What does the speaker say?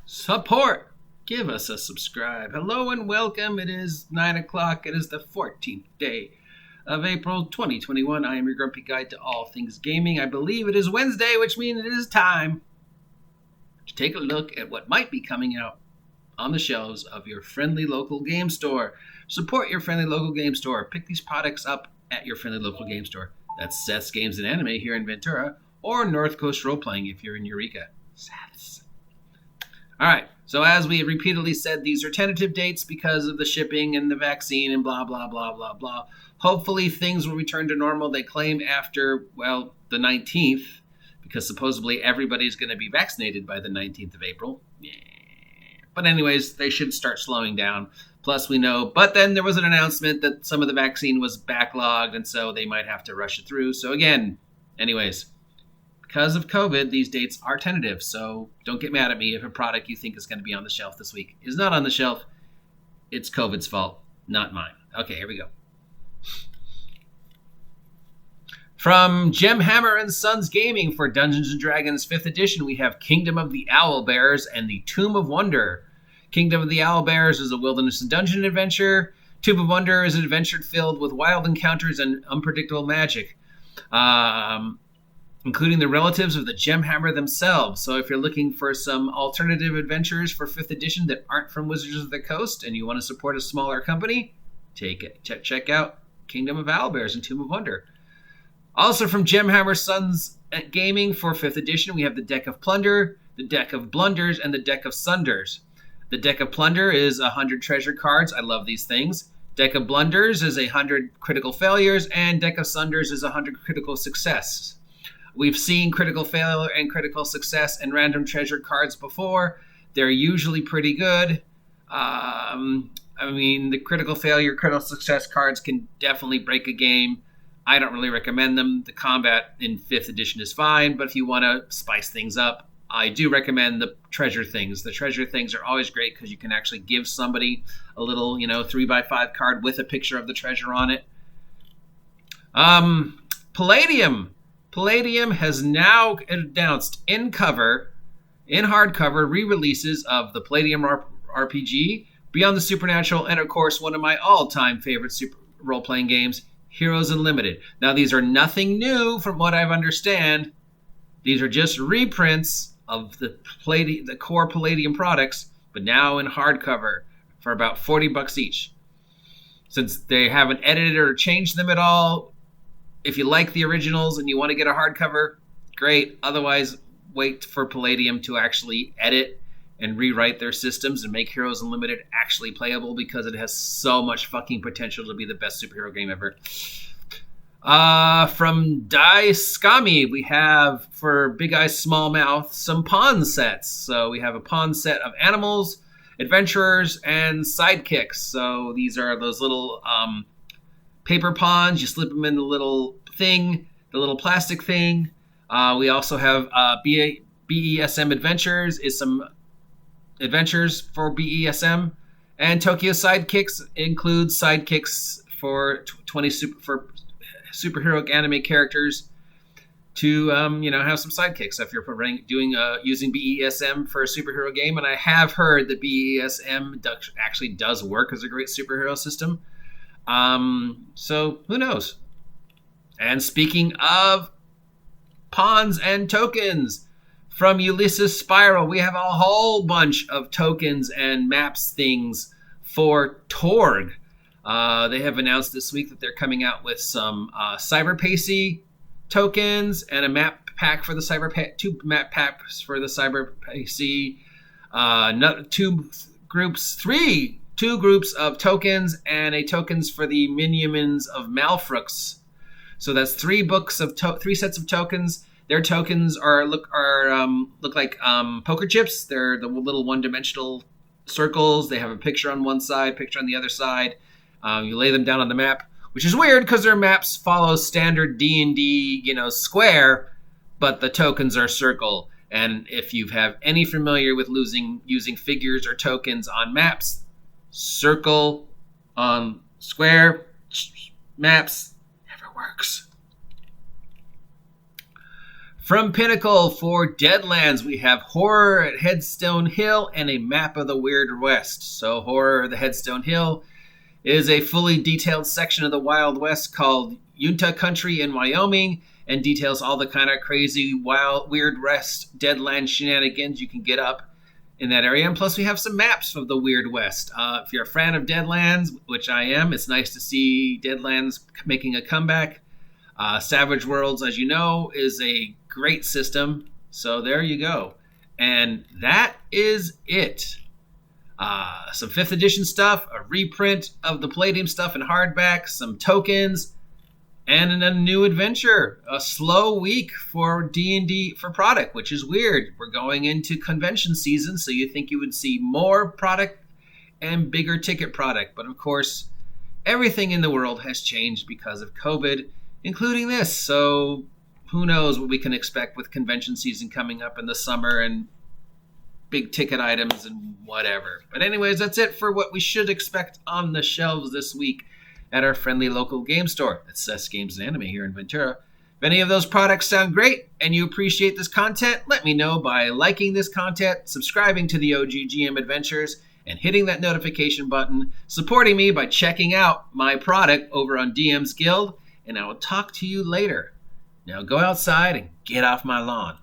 Support. Give us a subscribe. Hello and welcome. It is 9 o'clock. It is the 14th day of April 2021. I am your grumpy guide to all things gaming. I believe it is Wednesday, which means it is time to take a look at what might be coming out on the shelves of your friendly local game store. Support your friendly local game store. Pick these products up at your friendly local game store. That's Seth's Games and Anime here in Ventura, or North Coast Role Playing if you're in Eureka. Seth's. All right, so as we repeatedly said, these are tentative dates because of the shipping and the vaccine and blah, blah, blah, blah, blah. Hopefully things will return to normal. They claim after, well, the 19th, because supposedly everybody's going to be vaccinated by the 19th of April. Yeah. But anyways, they should start slowing down. Plus we know, but then there was an announcement that some of the vaccine was backlogged, and so they might have to rush it through. So again, anyways, because of COVID, these dates are tentative, so don't get mad at me if a product you think is going to be on the shelf this week is not on the shelf. It's COVID's fault, not mine. Okay, here we go. From Gemhammer and Sons Gaming for Dungeons & Dragons 5th edition, we have Kingdom of the Owlbears and the Tomb of Wonder. Kingdom of the Owlbears is a wilderness and dungeon adventure. Tomb of Wonder is an adventure filled with wild encounters and unpredictable magic. Including the relatives of the Gemhammer themselves. So if you're looking for some alternative adventures for 5th edition that aren't from Wizards of the Coast and you want to support a smaller company, check out Kingdom of Owlbears and Tomb of Wonder. Also from Gemhammer Sons Gaming for 5th edition, we have the deck of Plunder, the deck of Blunders, and the deck of Sunders. The deck of Plunder is 100 treasure cards. I love these things. Deck of Blunders is 100 critical failures, and deck of Sunders is 100 critical success. We've seen critical failure and critical success and random treasure cards before. They're usually pretty good. The critical failure, critical success cards can definitely break a game. I don't really recommend them. The combat in 5th edition is fine, but if you want to spice things up, I do recommend the treasure things. The treasure things are always great because you can actually give somebody a little, 3x5 card with a picture of the treasure on it. Palladium. Palladium has now announced in hardcover, re-releases of the Palladium RPG, Beyond the Supernatural, and of course, one of my all-time favorite role-playing games, Heroes Unlimited. Now, these are nothing new from what I understand. These are just reprints of the core Palladium products, but now in hardcover for about $40 each. Since they haven't edited or changed them at all, if you like the originals and you want to get a hardcover, great. Otherwise, wait for Palladium to actually edit and rewrite their systems and make Heroes Unlimited actually playable because it has so much fucking potential to be the best superhero game ever. From Daiscami, we have, for Big Eyes Smallmouth, some pawn sets. So we have a pawn set of animals, adventurers, and sidekicks. So these are those little paper pawns. You slip them in the little thing, the little plastic thing. We also have BESM Adventures is some adventures for BESM, and Tokyo Sidekicks includes sidekicks for 20 superhero anime characters to have some sidekicks. So if you're using BESM for a superhero game, and I have heard that BESM actually does work as a great superhero system. So who knows? And speaking of pawns and tokens, from Ulysses Spiral, we have a whole bunch of tokens and maps things for Torg. They have announced this week that they're coming out with some CyberPacey tokens and a map pack for the two map packs for the CyberPacey. Two groups of tokens and a tokens for the Minions of Malfrux. So that's three sets of tokens. Their tokens look like poker chips. They're the little one-dimensional circles. They have a picture on one side, picture on the other side. You lay them down on the map, which is weird because their maps follow standard D&D, square, but the tokens are circle. And if you have any familiar with using figures or tokens on maps, circle on square maps never works. From Pinnacle for Deadlands, we have Horror at Headstone Hill and a map of the Weird West. So Horror at the Headstone Hill is a fully detailed section of the Wild West called Uinta Country in Wyoming, and details all the kind of crazy, wild, Weird West, Deadland shenanigans you can get up in that area. And plus we have some maps of the Weird West. If you're a fan of Deadlands, which I am, it's nice to see Deadlands making a comeback. Savage Worlds, as you know, is a great system. So there you go. And that is it. Some 5th edition stuff, a reprint of the Palladium stuff in hardback, some tokens, and a new adventure. A slow week for D&D for product, which is weird. We're going into convention season, so you think you would see more product and bigger ticket product. But of course, everything in the world has changed because of COVID, including this. So who knows what we can expect with convention season coming up in the summer and big ticket items and whatever. But anyways, that's it for what we should expect on the shelves this week at our friendly local game store. It's Seth's Games and Anime here in Ventura. If any of those products sound great and you appreciate this content, let me know by liking this content, subscribing to the OGGM Adventures, and hitting that notification button, supporting me by checking out my product over on DM's Guild, and I will talk to you later. Now go outside and get off my lawn.